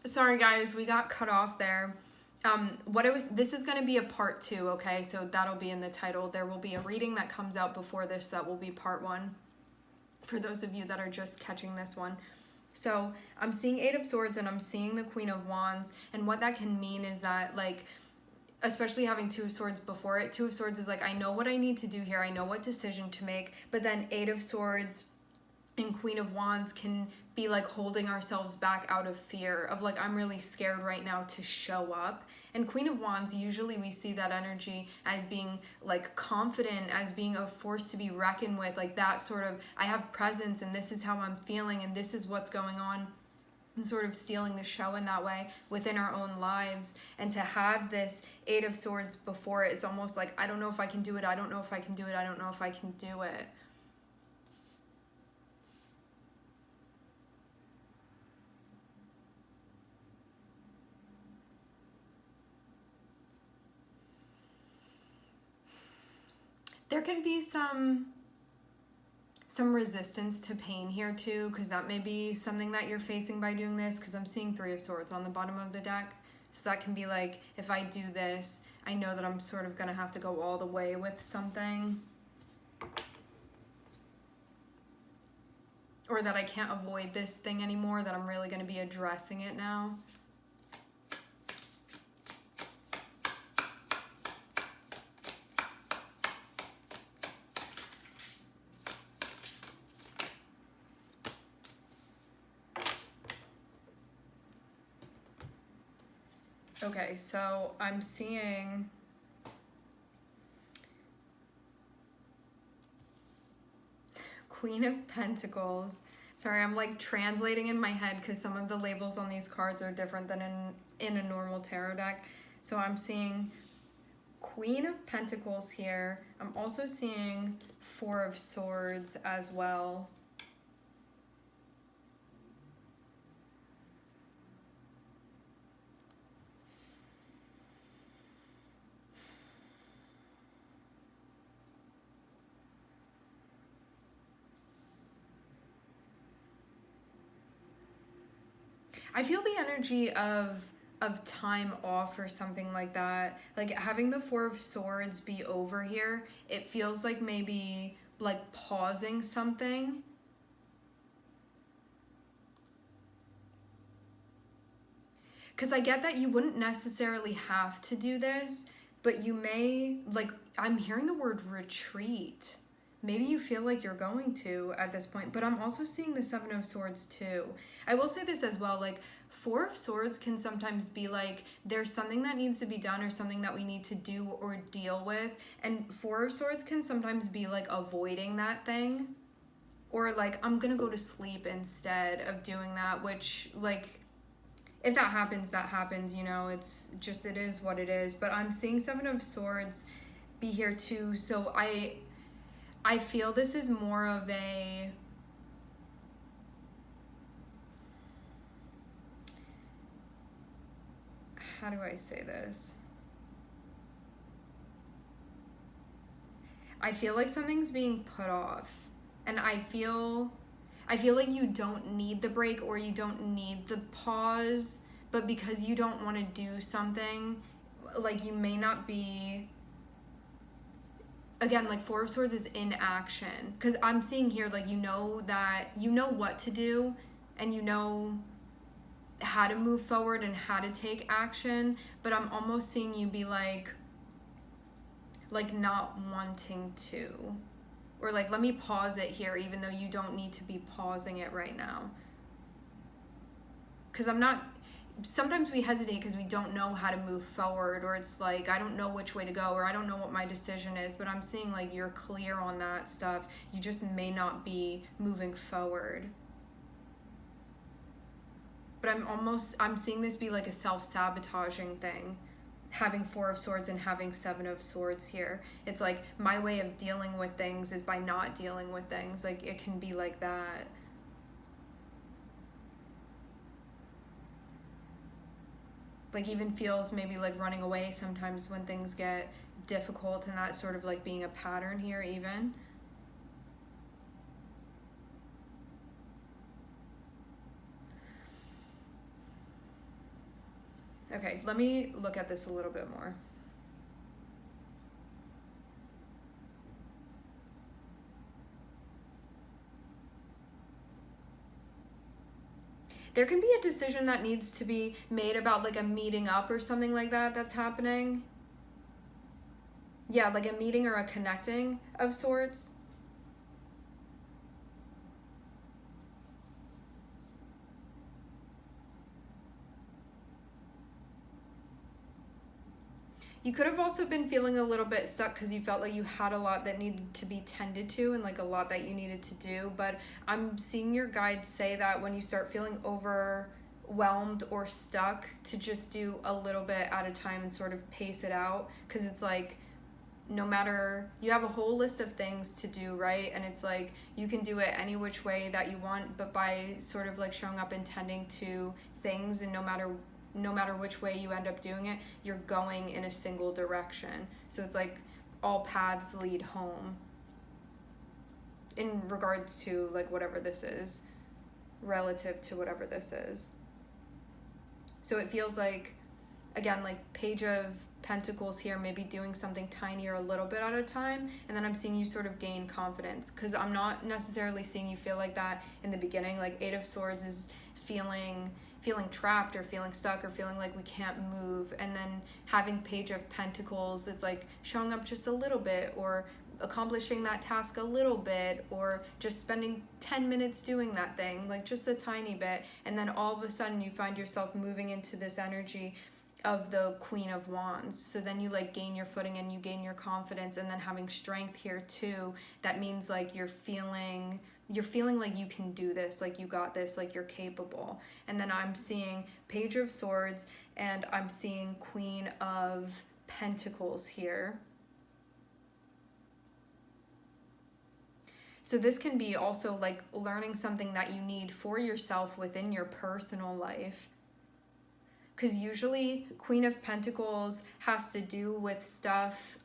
Sorry guys, we got cut off there. This is going to be a part 2, okay? So that'll be in the title. There will be a reading that comes out before this that will be part 1 for those of you that are just catching this one. So I'm seeing 8 of Swords and I'm seeing the Queen of Wands, and what that can mean is that, like, especially having 2 of Swords before it, 2 of Swords is like, I know what I need to do here, I know what decision to make, but then 8 of Swords and Queen of Wands can be like holding ourselves back out of fear of, like, I'm really scared right now to show up. And Queen of Wands, usually we see that energy as being like confident, as being a force to be reckoned with, like that sort of, I have presence and this is how I'm feeling and this is what's going on, and sort of stealing the show in that way within our own lives. And to have this 8 of Swords before it, it's almost like, I don't know if I can do it, I don't know if I can do it, I don't know if I can do it. There can be some resistance to pain here too, because that may be something that you're facing by doing this, because I'm seeing 3 of Swords on the bottom of the deck. So that can be like, if I do this, I know that I'm sort of going to have to go all the way with something. Or that I can't avoid this thing anymore, that I'm really going to be addressing it now. Okay, so I'm seeing Queen of Pentacles. Sorry, I'm like translating in my head because some of the labels on these cards are different than in a normal tarot deck. So I'm seeing Queen of Pentacles here. I'm also seeing 4 of Swords as well. I feel the energy of time off or something like that. Like having the 4 of Swords be over here, it feels like maybe like pausing something. Because I get that you wouldn't necessarily have to do this, but you may, like, I'm hearing the word retreat. Maybe you feel like you're going to at this point, but I'm also seeing the 7 of Swords too. I will say this as well, like 4 of Swords can sometimes be like, there's something that needs to be done or something that we need to do or deal with. And 4 of Swords can sometimes be like avoiding that thing. Or like, I'm gonna go to sleep instead of doing that, which, like, if that happens, you know, it's just, it is what it is. But I'm seeing 7 of Swords be here too, so I feel this is more of a, how do I say this? I feel like something's being put off, and I feel like you don't need the break or you don't need the pause, but because you don't want to do something, like you may not be, again, like 4 of Swords is in action, because I'm seeing here, like, you know that you know what to do and you know how to move forward and how to take action, but I'm almost seeing you be like not wanting to, or like, let me pause it here even though you don't need to be pausing it right now. Because sometimes we hesitate because we don't know how to move forward, or it's like, I don't know which way to go, or I don't know what my decision is, but I'm seeing like you're clear on that stuff. You just may not be moving forward. But I'm seeing this be like a self-sabotaging thing, having 4 of Swords and having 7 of Swords here. It's like, my way of dealing with things is by not dealing with things. Like, it can be like that. Like, even feels maybe like running away sometimes when things get difficult, and that sort of like being a pattern here even. Okay, let me look at this a little bit more. There can be a decision that needs to be made about like a meeting up or something like that that's happening. Yeah, like a meeting or a connecting of sorts. You could have also been feeling a little bit stuck because you felt like you had a lot that needed to be tended to and like a lot that you needed to do. But I'm seeing your guides say that when you start feeling overwhelmed or stuck, to just do a little bit at a time and sort of pace it out. Because it's like, no matter, you have a whole list of things to do, right? And it's like you can do it any which way that you want, but by sort of like showing up and tending to things, and no matter which way you end up doing it, you're going in a single direction. So it's like all paths lead home in regards to like whatever this is, relative to whatever this is. So it feels like, again, like Page of Pentacles here, maybe doing something tiny or a little bit at a time, and then I'm seeing you sort of gain confidence, because I'm not necessarily seeing you feel like that in the beginning. Like Eight of Swords is feeling trapped or feeling stuck or feeling like we can't move, and then having Page of Pentacles, it's like showing up just a little bit, or accomplishing that task a little bit, or just spending 10 minutes doing that thing, like just a tiny bit, and then all of a sudden you find yourself moving into this energy of the Queen of Wands. So then you like gain your footing and you gain your confidence, and then having strength here too, that means like you're feeling like you can do this, like you got this, like you're capable. And then I'm seeing Page of Swords and I'm seeing Queen of Pentacles here. So this can be also like learning something that you need for yourself within your personal life. Because usually Queen of Pentacles has to do with stuff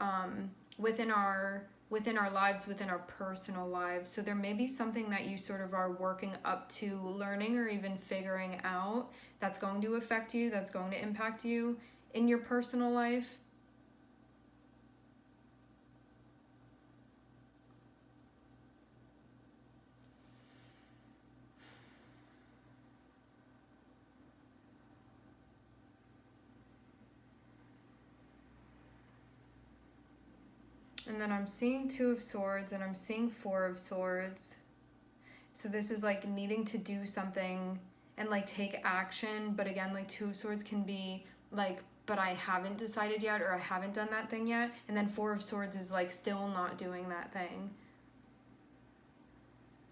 within our lives, within our personal lives. So there may be something that you sort of are working up to learning or even figuring out that's going to affect you, that's going to impact you in your personal life. And then I'm seeing Two of Swords and I'm seeing Four of Swords. So this is like needing to do something and like take action. But again, like Two of Swords can be like, but I haven't decided yet, or I haven't done that thing yet. And then Four of Swords is like still not doing that thing.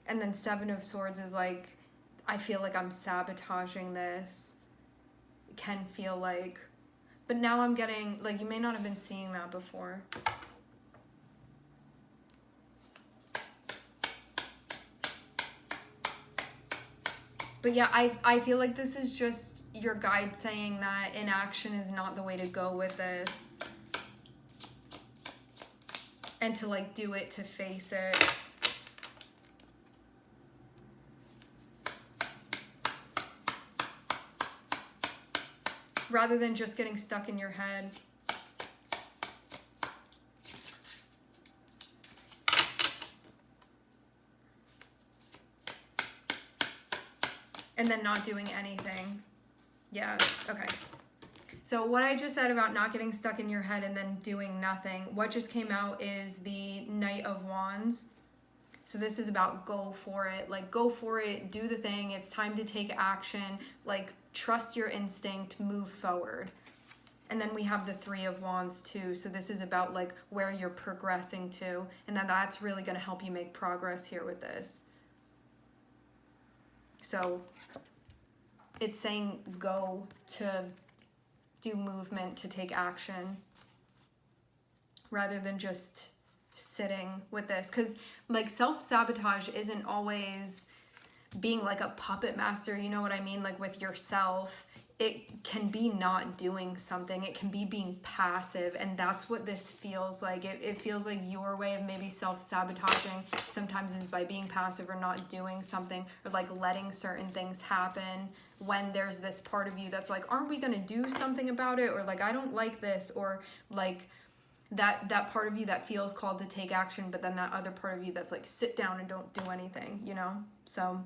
And then Seven of Swords is like, I feel like I'm sabotaging this. It can feel like, but now I'm getting, like, you may not have been seeing that before. But yeah, I feel like this is just your guide saying that inaction is not the way to go with this. And to like do it, to face it. Rather than just getting stuck in your head. And then not doing anything. Yeah, okay. So what I just said about not getting stuck in your head and then doing nothing, what just came out is the Knight of Wands. So this is about go for it. Like, go for it, do the thing. It's time to take action. Like, trust your instinct, move forward. And then we have the Three of Wands too. So this is about like where you're progressing to. And then that's really going to help you make progress here with this. So it's saying go, to do movement, to take action, rather than just sitting with this. Because like self-sabotage isn't always being like a puppet master, you know what I mean? Like with yourself, it can be not doing something. It can be being passive, and that's what this feels like. It feels like your way of maybe self-sabotaging sometimes is by being passive or not doing something, or like letting certain things happen. when there's this part of you that's like, aren't we gonna do something about it? Or like, I don't like this, or like that part of you that feels called to take action, but then that other part of you that's like, sit down and don't do anything, you know? So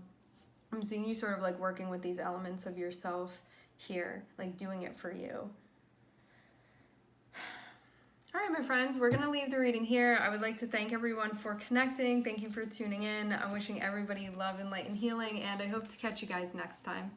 I'm seeing you sort of like working with these elements of yourself here, like doing it for you. All right, my friends, we're going to leave the reading here. I would like to thank everyone for connecting. Thank you for tuning in. I'm wishing everybody love and light and healing, and I hope to catch you guys next time.